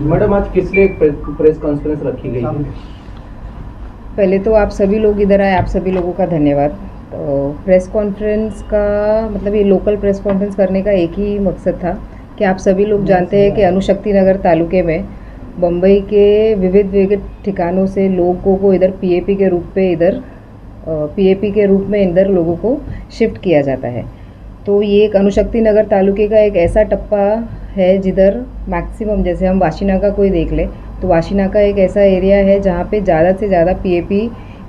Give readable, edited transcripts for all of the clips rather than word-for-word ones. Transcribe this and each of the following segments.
Madam आज किस लिए एक प्रेस कॉन्फ्रेंस रखी गई है? पहले तो आप सभी लोग इधर आए, आप सभी लोगों का धन्यवाद। तो प्रेस कॉन्फ्रेंस का मतलब ये लोकल प्रेस कॉन्फ्रेंस करने का एक ही मकसद था कि आप सभी लोग जानते हैं कि अणुशक्ति नगर तालुके में बम्बई के विविध ठिकानों से लोगों को इधर पीएपी के रूप में इधर लोगों को शिफ्ट किया जाता है। तो ये एक अणुशक्ति नगर तालुके का एक ऐसा टप्पा है जिधर मैक्सिमम, जैसे हम वाशीनाका को ही देख ले तो वाशीनाका एक ऐसा एरिया है जहाँ पे ज़्यादा से ज़्यादा पीएपी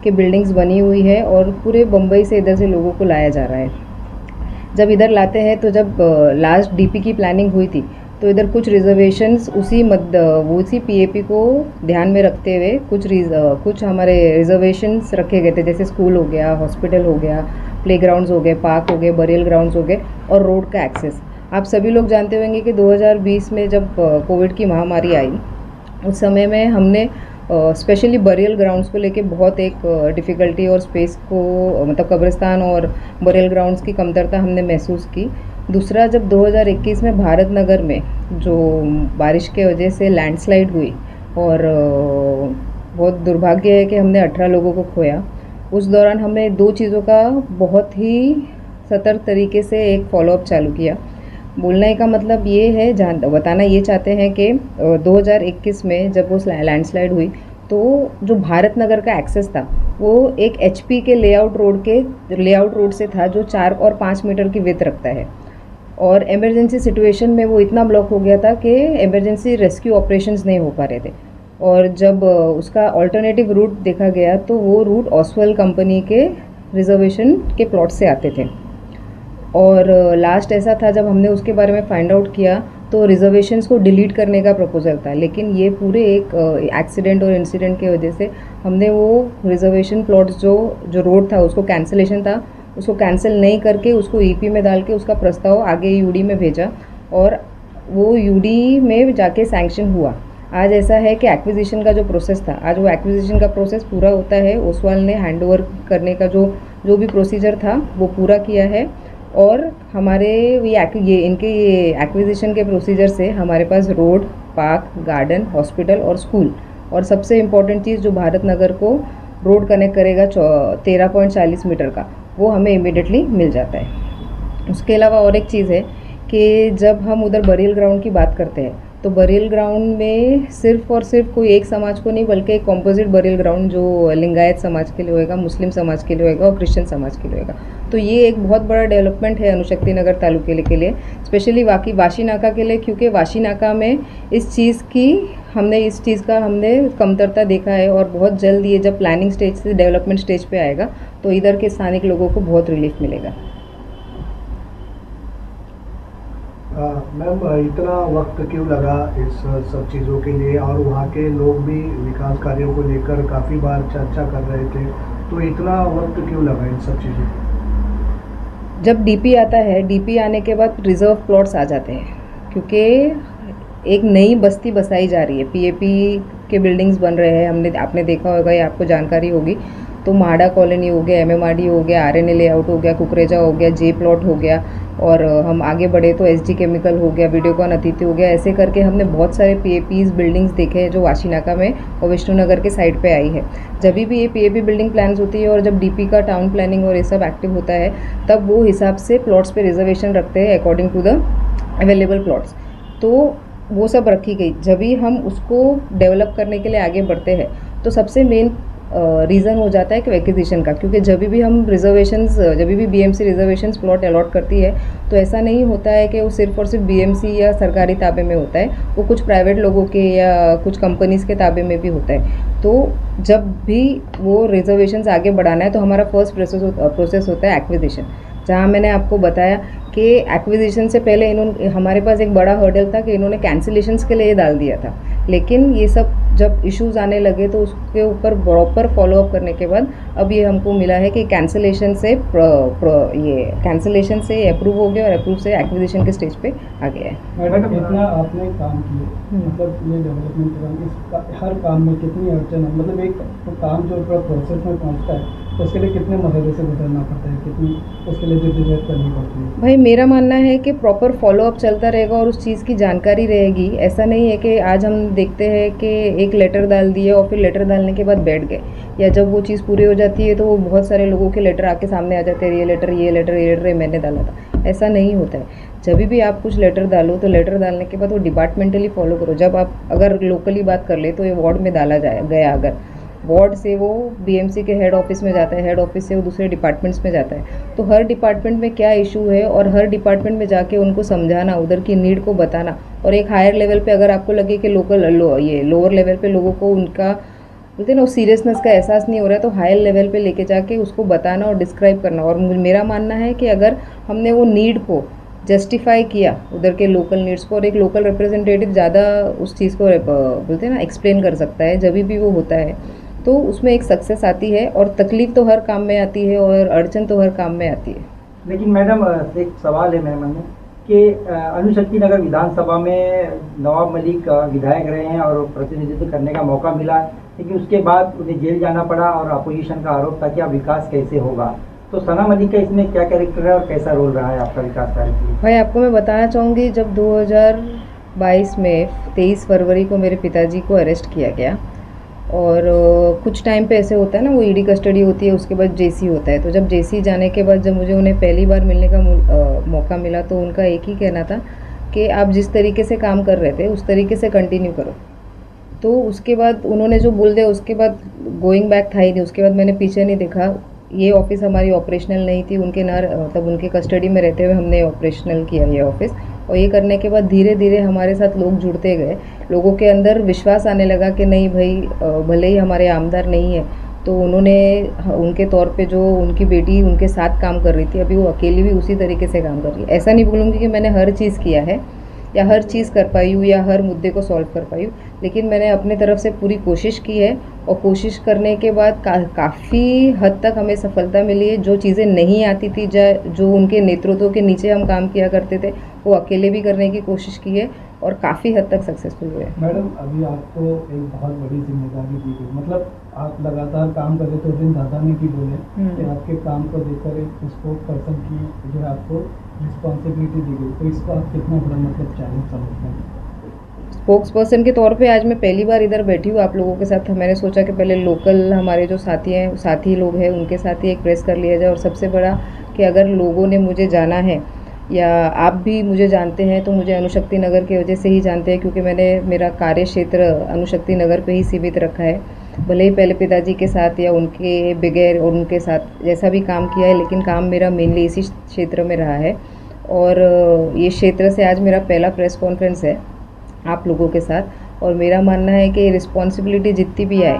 के बिल्डिंग्स बनी हुई है और पूरे बम्बई से इधर से लोगों को लाया जा रहा है। जब इधर लाते हैं तो जब लास्ट डीपी की प्लानिंग हुई थी तो इधर कुछ रिजर्वेशंस उसी पीएपी को ध्यान में रखते हुए कुछ हमारे रिजर्वेशंस रखे गए थे, जैसे स्कूल हो गया, हॉस्पिटल हो गया, प्लेग्राउंड्स हो गए, पार्क हो गए, बरियल ग्राउंड्स हो गए और रोड का एक्सेस। आप सभी लोग जानते होंगे कि 2020 में जब कोविड की महामारी आई उस समय में हमने स्पेशली बरियल ग्राउंड्स को लेके बहुत एक डिफ़िकल्टी और स्पेस को मतलब कब्रिस्तान और बरियल ग्राउंड्स की कमतरता हमने महसूस की। दूसरा, जब 2021 में भारत नगर में जो बारिश के वजह से लैंडस्लाइड हुई और बहुत दुर्भाग्य है कि हमने 18 लोगों को खोया, उस दौरान हमने दो चीज़ों का बहुत ही सतर्क तरीके से एक फॉलोअप चालू किया। बोलने का मतलब ये है, बताना ये चाहते हैं कि 2021 में जब वो लैंडस्लाइड हुई तो जो भारत नगर का एक्सेस था वो एक एचपी के लेआउट रोड से था जो 4 और 5 मीटर की विड्थ रखता है और इमरजेंसी सिचुएशन में वो इतना ब्लॉक हो गया था कि इमरजेंसी रेस्क्यू ऑपरेशंस नहीं हो पा रहे थे। और जब उसका ऑल्टरनेटिव रूट देखा गया तो वो रूट ऑसवेल कंपनी के रिजर्वेशन के प्लॉट से आते थे। और लास्ट ऐसा था जब हमने उसके बारे में फाइंड आउट किया तो रिजर्वेशंस को डिलीट करने का प्रपोजल था, लेकिन ये पूरे एक एक्सीडेंट और इंसिडेंट की वजह से हमने वो रिजर्वेशन प्लॉट्स जो रोड था उसको कैंसिलेशन था उसको कैंसिल नहीं करके उसको ईपी में डाल के उसका प्रस्ताव आगे यूडी में भेजा और वो यूडी में जाके सैंक्शन हुआ। आज ऐसा है कि एक्विजिशन का जो प्रोसेस था, आज वो एक्विजिशन का प्रोसेस पूरा होता है। ओसवाल ने हैंडओवर करने का जो भी प्रोसीजर था वो पूरा किया है और हमारे इनके एक्विजिशन के प्रोसीजर से हमारे पास रोड, पार्क, गार्डन, हॉस्पिटल और स्कूल और सबसे इम्पॉर्टेंट चीज़ जो भारत नगर को रोड कनेक्ट करेगा 13.40 मीटर का, वो हमें इमीडिएटली मिल जाता है। उसके अलावा और एक चीज़ है कि जब हम उधर बरियल ग्राउंड की बात करते हैं तो बरियल ग्राउंड में सिर्फ और सिर्फ कोई एक समाज को नहीं बल्कि एक कॉम्पोजिट बरियल ग्राउंड जो लिंगायत समाज के लिए होएगा, मुस्लिम समाज के लिए होएगा और क्रिश्चियन समाज के लिए होएगा। तो ये एक बहुत बड़ा डेवलपमेंट है अणुशक्ति नगर तालुके के लिए, स्पेशली वाशीनाका के लिए, क्योंकि वाशीनाका में इस चीज़ का हमने कमतरता देखा है और बहुत जल्द ये जब प्लानिंग स्टेज से डेवलपमेंट स्टेज पे आएगा तो इधर के स्थानिक लोगों को बहुत रिलीफ मिलेगा। मैम, इतना वक्त क्यों लगा इस सब चीज़ों के लिए और वहाँ के लोग भी विकास कार्यों को लेकर काफ़ी बार चर्चा कर रहे थे, तो इतना वक्त क्यों लगा इन सब चीज़ों को? जब डीपी आता है, डीपी आने के बाद रिजर्व प्लॉट्स आ जाते हैं क्योंकि एक नई बस्ती बसाई जा रही है, पीएपी के बिल्डिंग्स बन रहे हैं। आपने देखा होगा या आपको जानकारी होगी तो म्हाडा कॉलोनी हो गया, एमएमआरडी हो गया, आरएनए लेआउट हो गया, कुकरेजा हो गया, जे प्लॉट हो गया और हम आगे बढ़े तो एसडी केमिकल हो गया, वीडियोकॉन अतिथि हो गया। ऐसे करके हमने बहुत सारे पीएपीज बिल्डिंग्स देखे हैं जो वाशीनाका में और विष्णुनगर के साइड पे आई है। जब भी ये पीएपी बिल्डिंग प्लान्स होती है और जब डीपी का टाउन प्लानिंग और ये सब एक्टिव होता है तब वो हिसाब से प्लॉट्स पे रिजर्वेशन रखते हैं according to the available plots. तो वो सब रखी गई। जब भी हम उसको डेवलप करने के लिए आगे बढ़ते हैं तो सबसे मेन रीज़न हो जाता है कि एक्विजिशन का, क्योंकि जब भी बीएमसी रिजर्वेशंस प्लॉट अलॉट करती है तो ऐसा नहीं होता है कि वो सिर्फ और सिर्फ बीएमसी या सरकारी ताबे में होता है, वो कुछ प्राइवेट लोगों के या कुछ कंपनीज़ के ताबे में भी होता है। तो जब भी वो रिजर्वेशंस आगे बढ़ाना है तो हमारा फर्स्ट प्रोसेस होता है एक्विजिशन, जहाँ मैंने आपको बताया कि एक्विजिशन से पहले हमारे पास एक बड़ा हर्डल था कि इन्होंने कैंसिलेशंस के लिए डाल दिया था, लेकिन ये सब जब इश्यूज आने लगे तो उसके ऊपर प्रॉपर फॉलोअप करने के बाद अब ये हमको मिला है कि कैंसिलेशन से अप्रूव हो गया और अप्रूव से एक्विजिशन के स्टेज पे आ गया है। मैडम, इतना आपने काम किया, मतलब ये डेवलपमेंट हर काम में कितनी अड़चन है, मतलब एक तो काम जो प्रोसेस में पहुंचता है तो उसके लिए कितने मरहले से गुजरना पड़ता है, कितनी उसके लिए जद्दोजहद करनी पड़ती है? भाई मेरा मानना है कि प्रॉपर फॉलोअप चलता रहेगा और उस चीज़ की जानकारी रहेगी। ऐसा नहीं है कि आज हम देखते हैं कि एक लेटर डाल दिए और फिर लेटर डालने के बाद बैठ गए, या जब वो चीज़ पूरी हो जाती है तो वो बहुत सारे लोगों के लेटर आके सामने आ जाते हैं, ये लेटर ये लेटर ये लेटर मैंने डाला था। ऐसा नहीं होता है। जब भी आप कुछ लेटर डालो तो लेटर डालने के बाद वो डिपार्टमेंटली फॉलो करो। जब आप अगर लोकली बात कर ले तो ये वार्ड में डाला गया, अगर वार्ड से वो बीएमसी के हेड ऑफिस में जाता है, हेड ऑफिस से वो दूसरे डिपार्टमेंट्स में जाता है, तो हर डिपार्टमेंट में क्या इशू है और हर डिपार्टमेंट में जाके उनको समझाना, उधर की नीड को बताना। और एक हायर लेवल पे अगर आपको लगे कि ये लोअर लेवल पे लोगों को उनका बोलते हैं ना सीरियसनेस का एहसास नहीं हो रहा है, तो हायर लेवल पे लेके जाके उसको बताना और डिस्क्राइब करना। और मेरा मानना है कि अगर हमने वो नीड को जस्टिफाई किया, उधर के लोकल नीड्स को, और एक लोकल रिप्रेजेंटेटिव ज़्यादा उस चीज़ को बोलते हैं ना एक्सप्लेन कर सकता है, जब भी वो होता है तो उसमें एक सक्सेस आती है। और तकलीफ़ तो हर काम में आती है और अड़चन तो हर काम में आती है। लेकिन मैडम एक सवाल है मेरे मन में कि अणुशक्ति नगर विधानसभा में नवाब मलिक विधायक रहे हैं और प्रतिनिधित्व करने का मौका मिला, लेकिन उसके बाद उन्हें जेल जाना पड़ा और अपोजिशन का आरोप था कि अब विकास कैसे होगा। तो सना मलिक का इसमें क्या कैरेक्टर है और कैसा रोल रहा है आपका विकास कार्य के लिए? भाई आपको मैं बताना चाहूँगी, जब 2022 में 23 फरवरी को मेरे पिताजी को अरेस्ट किया गया, और कुछ टाइम पे ऐसे होता है ना, वो ईडी कस्टडी होती है, उसके बाद जेसी होता है। तो जब जेसी जाने के बाद जब मुझे उन्हें पहली बार मिलने का मौका मिला, तो उनका एक ही कहना था कि आप जिस तरीके से काम कर रहे थे उस तरीके से कंटिन्यू करो। तो उसके बाद उन्होंने जो बोल दिया, उसके बाद गोइंग बैक था ही नहीं। उसके बाद मैंने पीछे नहीं देखा। ये ऑफिस हमारी ऑपरेशनल नहीं थी, उनके मतलब उनके कस्टडी में रहते हुए हमने ऑपरेशनल किया ये ऑफिस। और ये करने के बाद धीरे धीरे हमारे साथ लोग जुड़ते गए, लोगों के अंदर विश्वास आने लगा कि नहीं भाई, भले ही हमारे आमदार नहीं है, तो उन्होंने उनके तौर पे जो उनकी बेटी उनके साथ काम कर रही थी, अभी वो अकेली भी उसी तरीके से काम कर रही है। ऐसा नहीं बोलूँगी कि मैंने हर चीज़ किया है या हर चीज़ कर पाई हूँ या हर मुद्दे को सॉल्व कर पाई हूँ, लेकिन मैंने अपने तरफ से पूरी कोशिश की है। और कोशिश करने के बाद काफ़ी हद तक हमें सफलता मिली है। जो चीज़ें नहीं आती थी, जो उनके नेतृत्व के नीचे हम काम किया करते थे, वो अकेले भी करने की कोशिश की है और काफ़ी हद तक सक्सेसफुल हुए। मैडम अभी आपको एक बहुत बड़ी जिम्मेदारी दी गई, मतलब आप लगातार काम कर रहे थे। उस दिन दादा ने भी बोले कि आपके काम को देखकर एक स्पोर्ट पर्सन की जो है आपको रिस्पॉन्सिबिलिटी दी गई, तो इसको आप कितना बड़ा मतलब चैलेंज समझते हैं? स्पोक्स पर्सन के तौर पे आज मैं पहली बार इधर बैठी हूँ आप लोगों के साथ। मैंने सोचा कि पहले लोकल हमारे जो साथी लोग हैं उनके साथ ही एक प्रेस कर लिया जाए। और सबसे बड़ा कि अगर लोगों ने मुझे जाना है या आप भी मुझे जानते हैं, तो मुझे अणुशक्ति नगर की वजह से ही जानते हैं, क्योंकि मैंने मेरा कार्य क्षेत्र अणुशक्ति नगर पे ही सीमित रखा है। भले ही पहले पिताजी के साथ या उनके बगैर और उनके साथ जैसा भी काम किया है, लेकिन काम मेरा मेनली इसी क्षेत्र में रहा है। और ये क्षेत्र से आज मेरा पहला प्रेस कॉन्फ्रेंस है आप लोगों के साथ। और मेरा मानना है कि रिस्पॉन्सिबिलिटी जितनी भी आए,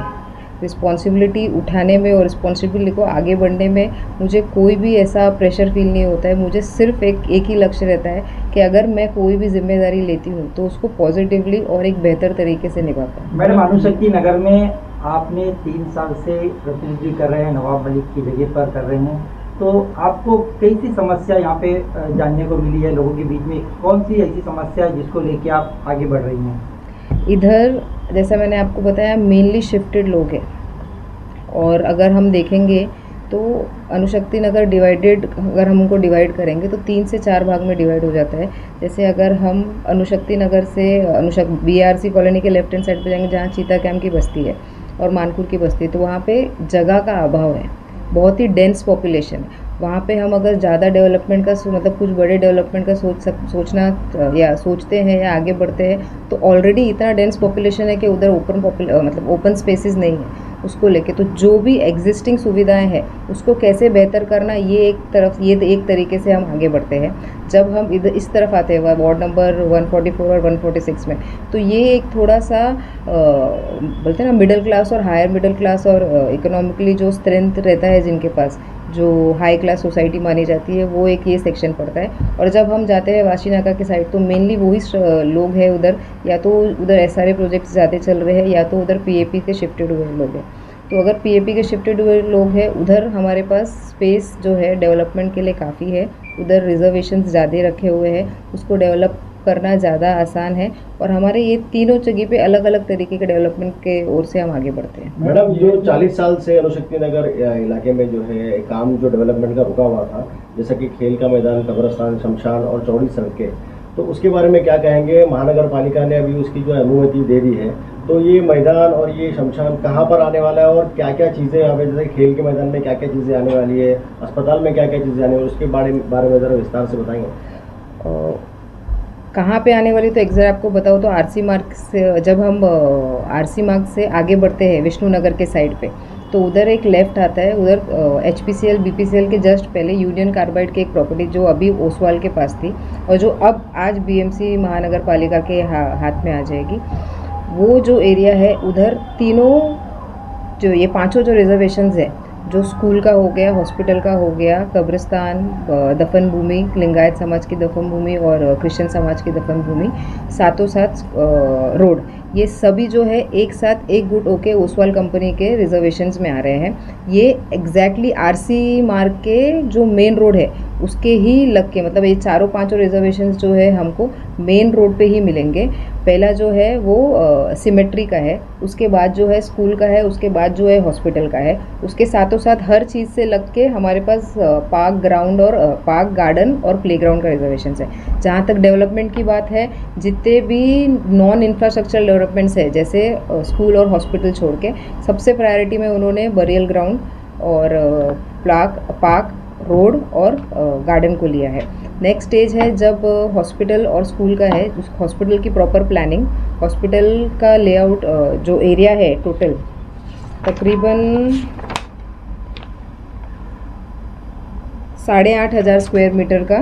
रिस्पॉन्सिबिलिटी उठाने में और रिस्पॉन्सिबिलिटी को आगे बढ़ने में मुझे कोई भी ऐसा प्रेशर फील नहीं होता है। मुझे सिर्फ एक ही लक्ष्य रहता है कि अगर मैं कोई भी जिम्मेदारी लेती हूँ तो उसको पॉजिटिवली और एक बेहतर तरीके से निभा पाऊँ। मैडम अणुशक्ति नगर में आपने 3 साल से प्रतिनिधि कर रहे हैं, नवाब मलिक की जगह पर कर रहे हैं, तो आपको कैसी समस्या यहाँ पे जानने को मिली है लोगों के बीच में? कौन सी ऐसी समस्या है जिसको लेके आप आगे बढ़ रही हैं? इधर जैसा मैंने आपको बताया मेनली शिफ्टेड लोग हैं। और अगर हम देखेंगे तो अणुशक्ति नगर डिवाइडेड, अगर हम उनको डिवाइड करेंगे तो 3 से 4 भाग में डिवाइड हो जाता है। जैसे अगर हम अणुशक्ति नगर से बीआरसी कॉलोनी के लेफ्ट हैंड साइड पे जाएंगे, जहाँ चीता कैम्प की बस्ती है और मानपुर की बस्ती है, तो वहाँ पे जगह का अभाव है, बहुत ही डेंस पॉपुलेशन है। वहाँ पे हम अगर ज़्यादा डेवलपमेंट का मतलब कुछ बड़े डेवलपमेंट का सोचना या सोचते हैं या आगे बढ़ते हैं, तो ऑलरेडी इतना डेंस पॉपुलेशन है कि उधर ओपन स्पेसेस नहीं है उसको लेके। तो जो भी एग्जिस्टिंग सुविधाएं हैं उसको कैसे बेहतर करना, ये एक तरीके से हम आगे बढ़ते हैं। जब हम इस तरफ आते हैं वार्ड नंबर 144 और 146 में, तो ये एक थोड़ा सा बोलते हैं ना मिडिल क्लास और हायर मिडिल क्लास और इकोनॉमिकली जो स्ट्रेंथ रहता है जिनके पास, जो हाई क्लास सोसाइटी मानी जाती है, वो एक ये सेक्शन पड़ता है। और जब हम जाते हैं वाशीनाका के साइड, तो मेनली वही लोग हैं उधर, या तो उधर एसआरए प्रोजेक्ट्स ज़्यादा चल रहे हैं या तो उधर पीएपी के शिफ्टेड हुए लोग हैं। तो अगर पीएपी के शिफ्टेड हुए लोग हैं उधर, हमारे पास स्पेस जो है डेवलपमेंट के लिए काफ़ी है। उधर रिजर्वेशंस ज़्यादा रखे हुए हैं, उसको डेवलप करना ज़्यादा आसान है। और हमारे ये तीनों जगह पे अलग अलग तरीके के डेवलपमेंट के ओर से हम आगे बढ़ते हैं। मैडम, जो 40 साल से अणुशक्ति नगर इलाके में जो है काम जो डेवलपमेंट का रुका हुआ था, जैसा कि खेल का मैदान, कब्रस्तान, शमशान और चौड़ी सड़कें, तो उसके बारे में क्या कहेंगे? महानगर पालिका ने अभी उसकी जो अनुमति दे दी है, तो ये मैदान और ये शमशान कहाँ पर आने वाला है और क्या क्या चीज़ें यहाँ पे, जैसे खेल के मैदान में क्या क्या चीज़ें आने वाली है, अस्पताल में क्या क्या चीज़ें आने वाली है, उसके बारे में ज़रा विस्तार से बताएंगे। कहाँ पे आने वाली तो एग्जैक्ट आपको बताओ तो आरसी मार्ग से, जब हम आरसी मार्ग से आगे बढ़ते हैं विष्णु नगर के साइड पे, तो उधर एक लेफ़्ट आता है, उधर HPCL BPCL के जस्ट पहले यूनियन कार्बाइड की एक प्रॉपर्टी जो अभी ओसवाल के पास थी और जो अब आज BMC महानगर पालिका के हाथ में आ जाएगी, वो जो एरिया है उधर तीनों जो ये पांचों जो रिजर्वेशंस है, जो स्कूल का हो गया, हॉस्पिटल का हो गया, कब्रिस्तान, दफन भूमि, लिंगायत समाज की दफन भूमि और क्रिश्चियन समाज की दफन भूमि, साथों साथ रोड, ये सभी जो है एक साथ एक गुट होके ओसवाल कंपनी के रिजर्वेशंस में आ रहे हैं। ये एग्जैक्टली आरसी मार्ग के जो मेन रोड है उसके ही लग के, मतलब ये चारों पांचों रिजर्वेशंस जो है हमको मेन रोड पे ही मिलेंगे। पहला जो है वो सिमेट्री का है, उसके बाद जो है स्कूल का है, उसके बाद जो है हॉस्पिटल का है, उसके साथों साथ हर चीज़ से लग के हमारे पास पार्क ग्राउंड और पार्क गार्डन और प्लेग्राउंड का रिजर्वेशन है। जहाँ तक डेवलपमेंट की बात है, जितने भी नॉन इंफ्रास्ट्रक्चर डेवलपमेंट्स है, जैसे स्कूल और हॉस्पिटल छोड़ के, सबसे प्रायोरिटी में उन्होंने बरियल ग्राउंड और पार्क, रोड और गार्डन को लिया है। नेक्स्ट स्टेज है जब हॉस्पिटल और स्कूल का है, उस हॉस्पिटल की प्रॉपर प्लानिंग, हॉस्पिटल का लेआउट, जो एरिया है टोटल तकरीबन 8,500 स्क्वायर मीटर का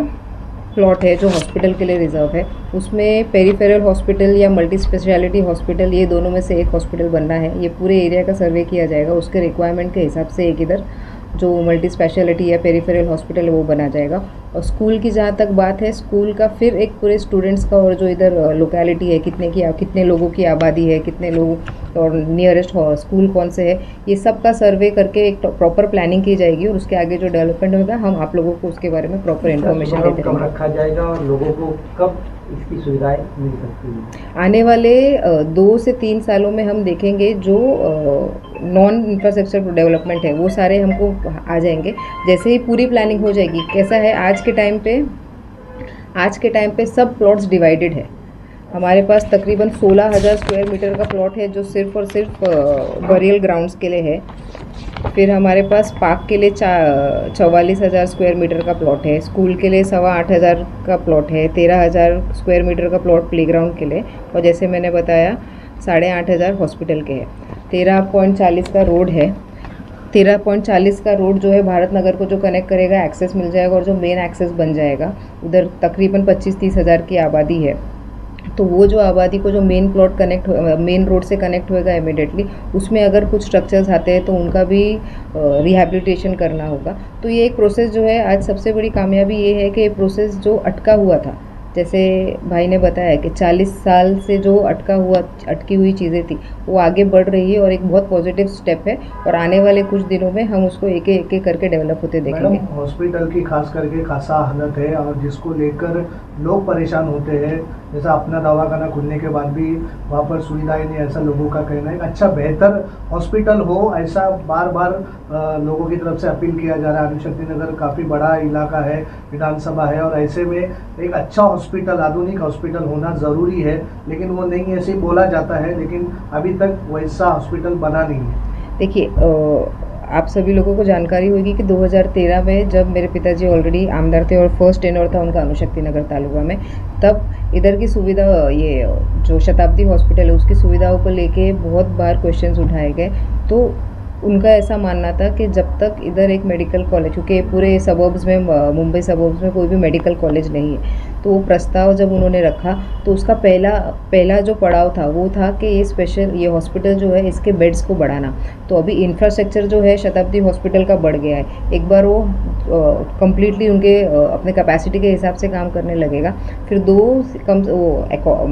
प्लॉट है जो हॉस्पिटल के लिए रिजर्व है। उसमें पेरिफेरल हॉस्पिटल या मल्टी स्पेशलिटी हॉस्पिटल, ये दोनों में से एक हॉस्पिटल बनना है। ये पूरे एरिया का सर्वे किया जाएगा, उसके रिक्वायरमेंट के हिसाब से एक इधर जो मल्टी स्पेशलिटी या पेरिफेरल हॉस्पिटल है वो बना जाएगा। और स्कूल की जहाँ तक बात है, स्कूल का फिर एक पूरे स्टूडेंट्स का और जो इधर लोकेलिटी है, कितने लोगों की आबादी है, कितने लोग और नियरेस्ट स्कूल कौन से है, ये सब का सर्वे करके एक प्रॉपर प्लानिंग की जाएगी। और उसके आगे जो डेवलपमेंट होगा हम आप लोगों को उसके बारे में प्रॉपर इन्फॉर्मेशन देते कब रखा जाएगा और लोगों को कब इसकी सुविधाएं मिल सकती है? आने वाले 2 से 3 सालों में हम देखेंगे जो नॉन इंफ्रास्ट्रक्चर डेवलपमेंट है वो सारे हमको आ जाएंगे। जैसे ही पूरी प्लानिंग हो जाएगी, कैसा है आज के टाइम पे सब प्लॉट्स डिवाइडेड है। हमारे पास तकरीबन 16,000 स्क्वायर मीटर का प्लॉट है जो सिर्फ और सिर्फ बरियल ग्राउंड्स के लिए है। फिर हमारे पास पार्क के लिए 44,000 स्क्वायर मीटर का प्लॉट है, स्कूल के लिए 8,500 का प्लॉट है, 13,000 स्क्वायर मीटर का प्लॉट प्लेग्राउंड के लिए, और जैसे मैंने बताया 8,500 हॉस्पिटल के हैं। 13.40 का रोड है। 13.40 का रोड जो है भारत नगर को जो कनेक्ट करेगा, एक्सेस मिल जाएगा और जो मेन एक्सेस बन जाएगा, उधर तकरीबन 25-30 हज़ार की आबादी है। तो वो जो आबादी को जो मेन रोड से कनेक्ट होएगा इमिडिएटली, उसमें अगर कुछ स्ट्रक्चर्स आते हैं तो उनका भी रिहैबिलिटेशन करना होगा। तो ये एक प्रोसेस जो है, आज सबसे बड़ी कामयाबी ये है कि ये प्रोसेस जो अटका हुआ था, जैसे भाई ने बताया कि 40 साल से जो अटकी हुई चीज़ें थी वो आगे बढ़ रही है और एक बहुत पॉजिटिव स्टेप है। और आने वाले कुछ दिनों में हम उसको एक एक करके डेवलप होते देखेंगे। हॉस्पिटल की खास करके खासा हालत है और जिसको लेकर लोग परेशान होते हैं। जैसा अपना दवाखाना खुलने के बाद भी वहाँ पर सुविधाएं नहीं, ऐसा लोगों का कहना है। अच्छा बेहतर हॉस्पिटल हो, ऐसा बार बार लोगों की तरफ से अपील किया जा रहा है। अणुशक्ति नगर काफ़ी बड़ा इलाका है, विधानसभा है, और ऐसे में एक अच्छा हॉस्पिटल, आधुनिक हॉस्पिटल होना ज़रूरी है। लेकिन वो नहीं, ऐसे ही बोला जाता है, लेकिन अभी तक वैसा हॉस्पिटल बना नहीं है। देखिए, आप सभी लोगों को जानकारी होगी कि 2013 में जब मेरे पिताजी ऑलरेडी आमदार थे और फर्स्ट टेन्योर था उनका अणुशक्ति नगर तालुका में, तब इधर की सुविधा, ये जो शताब्दी हॉस्पिटल है उसकी सुविधाओं को लेके बहुत बार क्वेश्चंस उठाए गए। तो उनका ऐसा मानना था कि जब तक इधर एक मेडिकल कॉलेज, क्योंकि पूरे सबर्ब्स में, मुंबई सबर्ब्स में कोई भी मेडिकल कॉलेज नहीं है, तो वो प्रस्ताव जब उन्होंने रखा तो उसका पहला जो पड़ाव था वो था कि ये हॉस्पिटल जो है इसके बेड्स को बढ़ाना। तो अभी इंफ्रास्ट्रक्चर जो है शताब्दी हॉस्पिटल का बढ़ गया है। एक बार वो कम्प्लीटली उनके अपने कैपेसिटी के हिसाब से काम करने लगेगा, फिर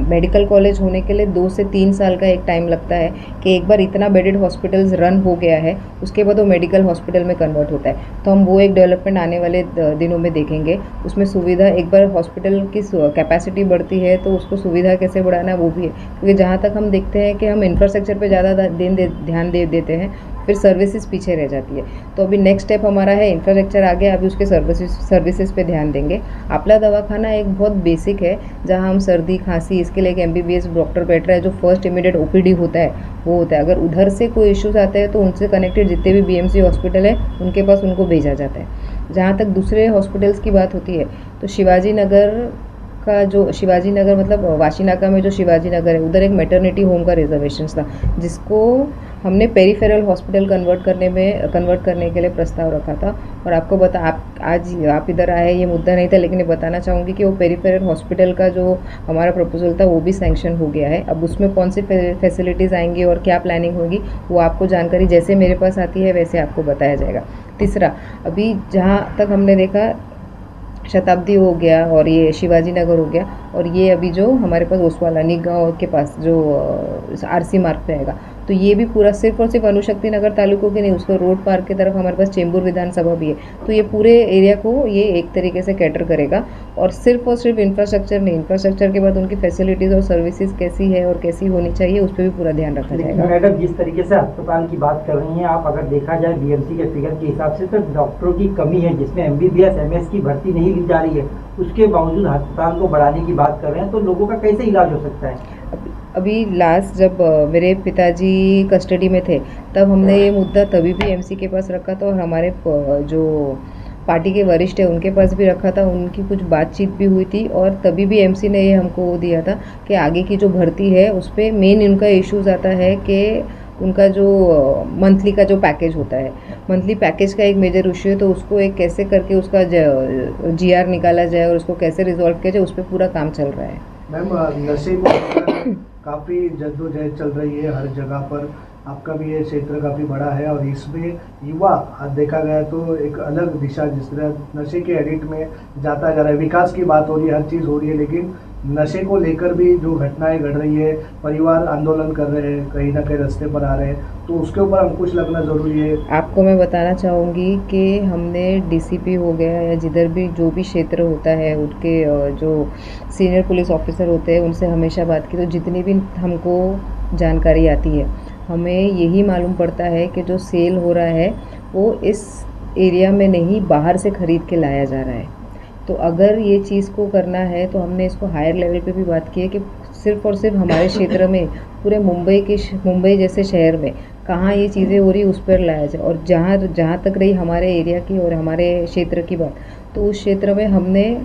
मेडिकल कॉलेज होने के लिए 2 से 3 साल का एक टाइम लगता है कि एक बार इतना बेडेड हॉस्पिटल्स रन हो गया है उसके बाद वो मेडिकल हॉस्पिटल में कन्वर्ट होता है। तो हम वो एक डेवलपमेंट आने वाले दिनों में देखेंगे। उसमें सुविधा, एक बार हॉस्पिटल की कैपेसिटी बढ़ती है तो उसको सुविधा कैसे बढ़ाना है वो भी है, क्योंकि जहाँ तक हम देखते हैं कि हम इंफ्रास्ट्रक्चर पे ज़्यादा ध्यान दे देते हैं, फिर सर्विसेज पीछे रह जाती है। तो अभी नेक्स्ट स्टेप हमारा है इंफ्रास्ट्रक्चर आगे, अभी उसके सर्विसेज पे ध्यान देंगे। आपला दवाखाना एक बहुत बेसिक है जहाँ हम सर्दी खांसी, इसके लिए एक MBBS डॉक्टर बैठ रहा है जो फर्स्ट इमीडिएट OPD होता है वो होता है। अगर उधर से कोई इश्यूज आते हैं तो उनसे कनेक्टेड जितने भी BMC हॉस्पिटल है उनके पास उनको भेजा जाता है। जहाँ तक दूसरे हॉस्पिटल्स की बात होती है तो शिवाजी नगर मतलब वाशीनाका में जो शिवाजी नगर है उधर एक मैटरनिटी होम का रिजर्वेशन था जिसको हमने पेरिफेरल हॉस्पिटल कन्वर्ट करने के लिए प्रस्ताव रखा था। और आपको आज आप इधर आए, ये मुद्दा नहीं था, लेकिन ये बताना चाहूँगी कि वो पेरिफेरल हॉस्पिटल का जो हमारा प्रपोजल था वो भी सैंक्शन हो गया है। अब उसमें कौन सी फैसिलिटीज़ आएंगी और क्या प्लानिंग होगी वो आपको जानकारी जैसे मेरे पास आती है वैसे आपको बताया जाएगा। तीसरा, अभी जहाँ तक हमने देखा शताब्दी हो गया और ये शिवाजी नगर हो गया, और ये अभी जो हमारे पास ओसवाल अनिगांव के पास जो RC मार्ग पे आएगा, तो ये भी पूरा सिर्फ और सिर्फ अनुशक्ति नगर तालुकों के नहीं, उसको रोड पार्क की तरफ हमारे पास चेंबूर विधानसभा भी है। तो ये पूरे एरिया को ये एक तरीके से कैटर करेगा। और सिर्फ इंफ्रास्ट्रक्चर नहीं, इंफ्रास्ट्रक्चर के बाद उनकी फैसिलिटीज़ और सर्विसेज कैसी है और कैसी होनी चाहिए उस पर भी पूरा ध्यान रखा जाएगा। मैडम, जिस तरीके से अस्पताल की बात कर रही हैं आप, अगर देखा जाए BMC के फिगर के हिसाब से तो डॉक्टरों की कमी है, जिसमें MBBS MS की भर्ती नहीं ली जा रही है, उसके बावजूद अस्पताल को बढ़ाने की बात कर रहे हैं, तो लोगों का कैसे इलाज हो सकता है? अभी लास्ट जब मेरे पिताजी कस्टडी में थे तब हमने ये मुद्दा तभी भी MC के पास रखा था और हमारे जो पार्टी के वरिष्ठ है उनके पास भी रखा था, उनकी कुछ बातचीत भी हुई थी और तभी भी MC ने ये हमको वो दिया था कि आगे की जो भर्ती है उस पर मेन उनका इश्यूज़ आता है कि उनका जो मंथली का जो पैकेज होता है, मंथली पैकेज का एक मेजर इशू है, तो उसको एक कैसे करके उसका GR निकाला जाए और उसको कैसे रिजॉल्व किया जाए उस पर पूरा काम चल रहा है। मैम, नशे को काफ़ी जद्दोजहद चल रही है हर जगह पर, आपका भी ये क्षेत्र काफ़ी बड़ा है और इसमें युवा देखा गया तो एक अलग दिशा जिस तरह नशे के एडिक्ट में जाता जा रहा है। विकास की बात हो रही है, हर चीज़ हो रही है, लेकिन नशे को लेकर भी जो घटनाएं घट रही है, परिवार आंदोलन कर रहे हैं, कहीं ना कहीं रास्ते पर आ रहे हैं, तो उसके ऊपर अंकुश लगना ज़रूरी है। आपको मैं बताना चाहूँगी कि हमने DCP हो गया या जिधर भी जो भी क्षेत्र होता है उनके जो सीनियर पुलिस ऑफिसर होते हैं उनसे हमेशा बात की, तो जितनी भी हमको जानकारी आती है हमें यही मालूम पड़ता है कि जो सेल हो रहा है वो इस एरिया में नहीं बाहर से ख़रीद के लाया जा रहा है। तो अगर ये चीज़ को करना है तो हमने इसको हायर लेवल पे भी बात की है कि सिर्फ और सिर्फ हमारे क्षेत्र में, पूरे मुंबई जैसे शहर में कहाँ ये चीज़ें हो रही उस पर लाया जाए। और जहाँ तक रही हमारे एरिया की और हमारे क्षेत्र की बात, तो उस क्षेत्र में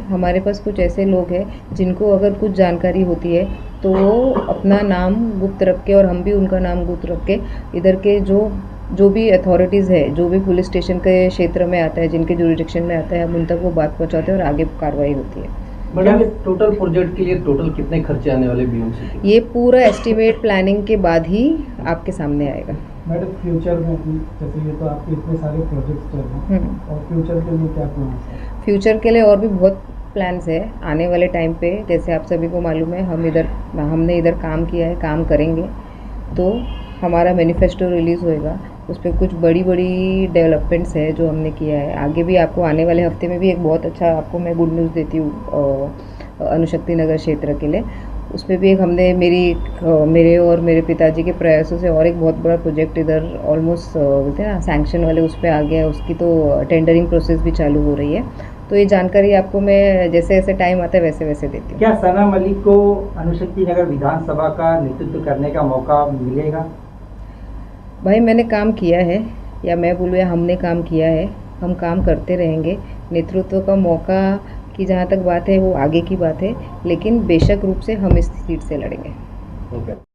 हमारे पास कुछ ऐसे लोग हैं जिनको अगर कुछ जानकारी होती है तो वो अपना नाम गुप्त रख के और हम भी उनका नाम गुप्त रख के इधर के जो भी अथॉरिटीज़ है, जो भी पुलिस स्टेशन के क्षेत्र में आता है, जिनके जुरिडिक्शन में आता है, हम उन तक वो बात पहुंचाते हैं और आगे कार्रवाई होती है। मैडम, टोटल प्रोजेक्ट के लिए टोटल कितने खर्चे आने वाले BMC के? ये पूरा एस्टिमेट प्लानिंग के बाद ही आपके सामने आएगा। मैडम, फ्यूचर में भी जैसे ये तो आपके इतने सारे प्रोजेक्ट्स चल रहे हैं और फ्यूचर के लिए क्या प्लान है? फ्यूचर के लिए और भी बहुत प्लान्स है आने वाले टाइम पे। जैसे आप सभी को मालूम है हमने इधर काम किया है, काम करेंगे, तो हमारा मैनिफेस्टो रिलीज़ होएगा, उस पर कुछ बड़ी डेवलपमेंट्स है जो हमने किया है। आगे भी आपको आने वाले हफ्ते में भी एक बहुत अच्छा आपको मैं गुड न्यूज़ देती हूँ अनुशक्ति नगर क्षेत्र के लिए। उस पर भी एक हमने मेरे और मेरे पिताजी के प्रयासों से और एक बहुत बड़ा प्रोजेक्ट इधर ऑलमोस्ट बोलते हैं ना सैंक्शन वाले उस पर आ गया है, उसकी तो टेंडरिंग प्रोसेस भी चालू हो रही है। तो ये जानकारी आपको मैं जैसे जैसे टाइम आता है वैसे वैसे देती हूँ। क्या सना मलिक को अनुशक्ति नगर विधानसभा का नेतृत्व करने का मौका मिलेगा? भाई, मैंने काम किया है, या मैं बोलूँ या हमने काम किया है, हम काम करते रहेंगे। नेतृत्व का मौका की जहाँ तक बात है वो आगे की बात है, लेकिन बेशक रूप से हम इस सीट से लड़ेंगे। ओके।